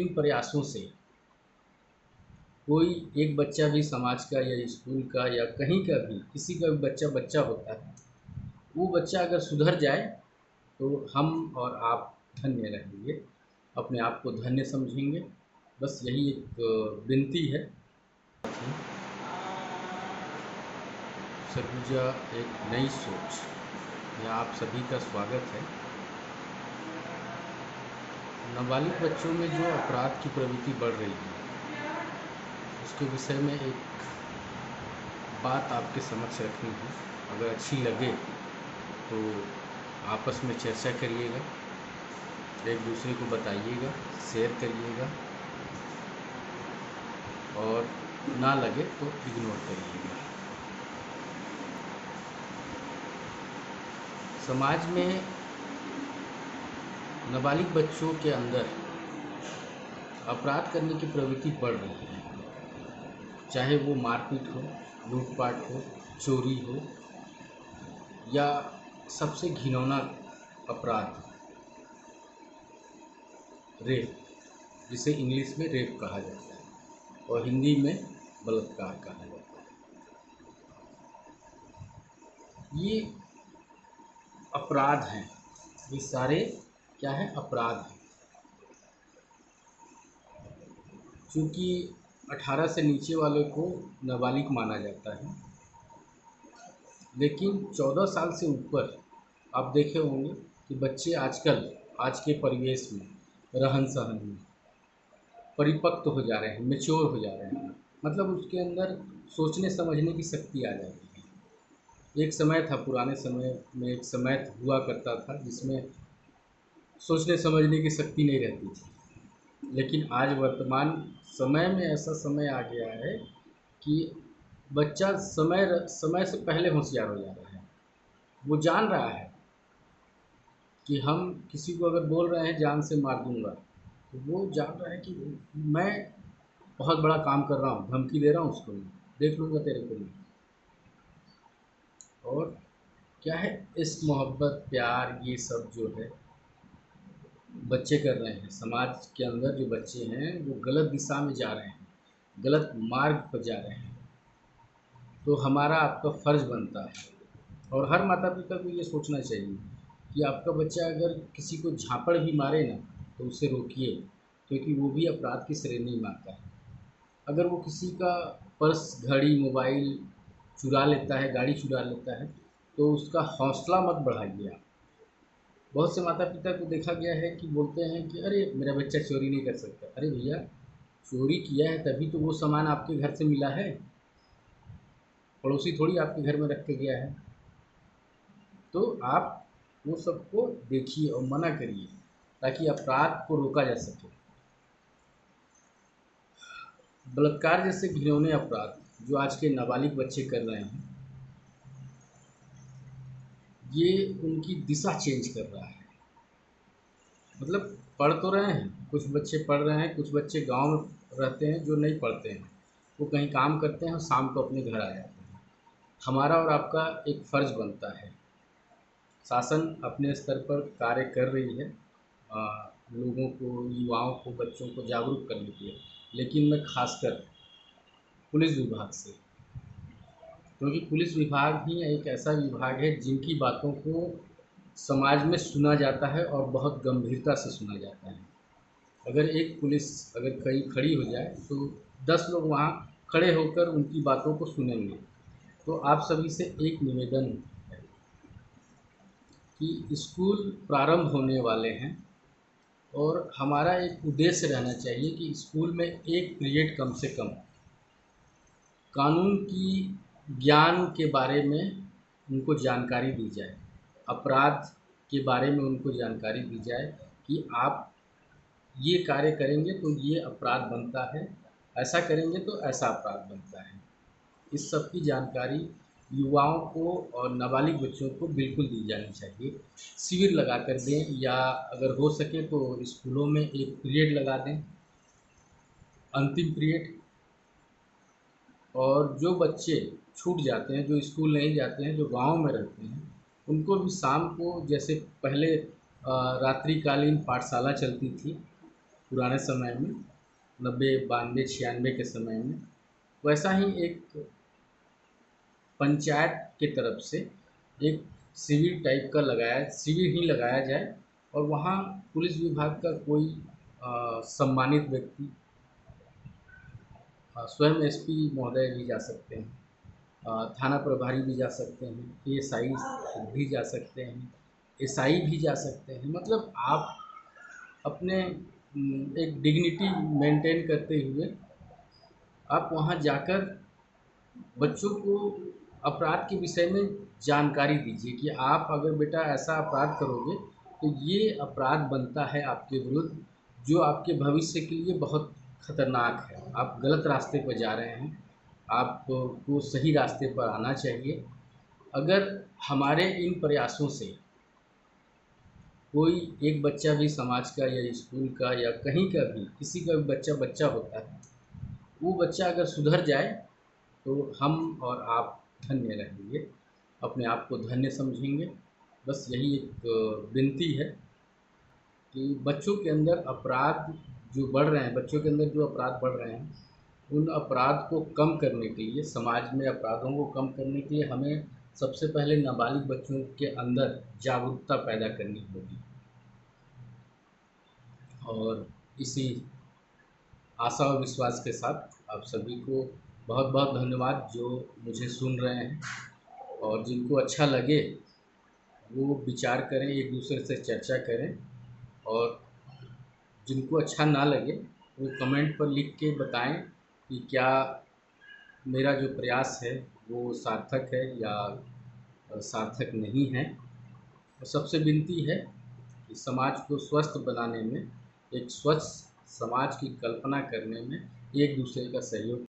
इन प्रयासों से कोई एक बच्चा भी समाज का या स्कूल का या कहीं का भी किसी का भी बच्चा होता है, वो बच्चा अगर सुधर जाए तो हम और आप धन्य रहेंगे, अपने आप को धन्य समझेंगे। बस यही एक विनती है। सरगुजा एक नई सोच में आप सभी का स्वागत है। नाबालिग बच्चों में जो अपराध की प्रवृत्ति बढ़ रही है, उसके विषय में एक बात आपके समक्ष रखनी है। अगर अच्छी लगे तो आपस में चर्चा करिएगा, एक दूसरे को बताइएगा, शेयर करिएगा, और ना लगे तो इग्नोर करिएगा। समाज में नाबालिग बच्चों के अंदर अपराध करने की प्रवृत्ति बढ़ रही है, चाहे वो मारपीट हो, लूटपाट हो, चोरी हो, या सबसे घिनौना अपराध रेप, जिसे इंग्लिश में रेप कहा जाता है और हिंदी में बलात्कार कहा जाता है। ये अपराध हैं, ये सारे क्या है? अपराध हैं। क्योंकि 18 से नीचे वाले को नाबालिग माना जाता है, लेकिन 14 साल से ऊपर आप देखे होंगे कि बच्चे आजकल आज के परिवेश में, रहन सहन में परिपक्व हो जा रहे हैं, मैच्योर हो जा रहे हैं। मतलब उसके अंदर सोचने समझने की शक्ति आ जाती है। एक समय था, पुराने समय में एक समय हुआ करता था जिसमें सोचने समझने की शक्ति नहीं रहती थी, लेकिन आज वर्तमान समय में ऐसा समय आ गया है कि बच्चा समय से पहले होशियार हो जा रहा है। वो जान रहा है कि हम किसी को अगर बोल रहे हैं जान से मार दूंगा, तो वो जान रहा है कि मैं बहुत बड़ा काम कर रहा हूँ, धमकी दे रहा हूँ उसको, देख लूँगा तेरे को मैं। और क्या है, इश्क मोहब्बत प्यार ये सब जो है बच्चे कर रहे हैं। समाज के अंदर जो बच्चे हैं वो गलत दिशा में जा रहे हैं, गलत मार्ग पर जा रहे हैं। तो हमारा आपका फ़र्ज़ बनता है, और हर माता पिता को ये सोचना चाहिए कि आपका बच्चा अगर किसी को झापड़ भी मारे ना, तो उसे रोकिए, क्योंकि वो भी अपराध की श्रेणी में आता है। अगर वो किसी का पर्स, घड़ी, मोबाइल चुरा लेता है, गाड़ी चुरा लेता है, तो उसका हौसला मत बढ़ाइए आप। बहुत से माता पिता को देखा गया है कि बोलते हैं कि अरे मेरा बच्चा चोरी नहीं कर सकता। अरे भैया, चोरी किया है तभी तो वो सामान आपके घर से मिला है, पड़ोसी थोड़ी आपके घर में रख के गया है। तो आप वो सबको देखिए और मना करिए, ताकि अपराध को रोका जा सके। बलात्कार जैसे घिनौने अपराध जो आज के नाबालिग बच्चे कर रहे हैं, ये उनकी दिशा चेंज कर रहा है। मतलब पढ़ तो रहे हैं, कुछ बच्चे पढ़ रहे हैं, कुछ बच्चे गांव में रहते हैं जो नहीं पढ़ते हैं, वो कहीं काम करते हैं और शाम को अपने घर आ जाते हैं। हमारा और आपका एक फ़र्ज़ बनता है, शासन अपने स्तर पर कार्य कर रही है लोगों को, युवाओं को, बच्चों को जागरूक करने के लिए, लेकिन मैं खासकर पुलिस विभाग से, क्योंकि पुलिस विभाग ही एक ऐसा विभाग है जिनकी बातों को समाज में सुना जाता है और बहुत गंभीरता से सुना जाता है। अगर एक पुलिस अगर कहीं खड़ी हो जाए तो 10 लोग वहाँ खड़े होकर उनकी बातों को सुनेंगे। तो आप सभी से एक निवेदन है कि स्कूल प्रारंभ होने वाले हैं, और हमारा एक उद्देश्य रहना चाहिए कि स्कूल में एक पीरियड कम से कम कानून की ज्ञान के बारे में उनको जानकारी दी जाए, अपराध के बारे में उनको जानकारी दी जाए कि आप ये कार्य करेंगे तो ये अपराध बनता है, ऐसा करेंगे तो ऐसा अपराध बनता है। इस सब की जानकारी युवाओं को और नाबालिग बच्चों को बिल्कुल दी जानी चाहिए। शिविर लगा कर दें, या अगर हो सके तो स्कूलों में एक पीरियड लगा दें, अंतिम पीरियड। और जो बच्चे छूट जाते हैं, जो स्कूल नहीं जाते हैं, जो गाँव में रहते हैं, उनको भी शाम को, जैसे पहले रात्रिकालीन पाठशाला चलती थी, पुराने समय में 90, 92, 96 के समय में, वैसा ही एक पंचायत की तरफ से एक शिविर टाइप का शिविर ही लगाया जाए और वहाँ पुलिस विभाग का कोई सम्मानित व्यक्ति, स्वयं एसपी महोदय भी जा सकते हैं, थाना प्रभारी भी जा सकते हैं, एएसआई भी जा सकते हैं, एसआई भी जा सकते हैं। मतलब आप अपने एक डिग्निटी मेंटेन करते हुए आप वहाँ जाकर बच्चों को अपराध के विषय में जानकारी दीजिए कि आप अगर बेटा ऐसा अपराध करोगे तो ये अपराध बनता है आपके विरुद्ध, जो आपके भविष्य के लिए बहुत खतरनाक है। आप गलत रास्ते पर जा रहे हैं, आपको सही रास्ते पर आना चाहिए। अगर हमारे इन प्रयासों से कोई एक बच्चा भी समाज का या स्कूल का या कहीं का भी किसी का भी बच्चा होता है, वो बच्चा अगर सुधर जाए तो हम और आप धन्य रहेंगे, अपने आप को धन्य समझेंगे। बस यही एक विनती है कि बच्चों के अंदर अपराध जो बढ़ रहे हैं, बच्चों के अंदर जो अपराध बढ़ रहे हैं, उन अपराध को कम करने के लिए, समाज में अपराधों को कम करने के लिए हमें सबसे पहले नाबालिग बच्चों के अंदर जागरूकता पैदा करनी होगी। और इसी आशा और विश्वास के साथ आप सभी को बहुत बहुत धन्यवाद जो मुझे सुन रहे हैं, और जिनको अच्छा लगे वो विचार करें, एक दूसरे से चर्चा करें, और जिनको अच्छा ना लगे वो कमेंट पर लिख के बताएं कि क्या मेरा जो प्रयास है वो सार्थक है या सार्थक नहीं है। और सबसे विनती है कि समाज को स्वस्थ बनाने में, एक स्वच्छ समाज की कल्पना करने में एक दूसरे का सहयोग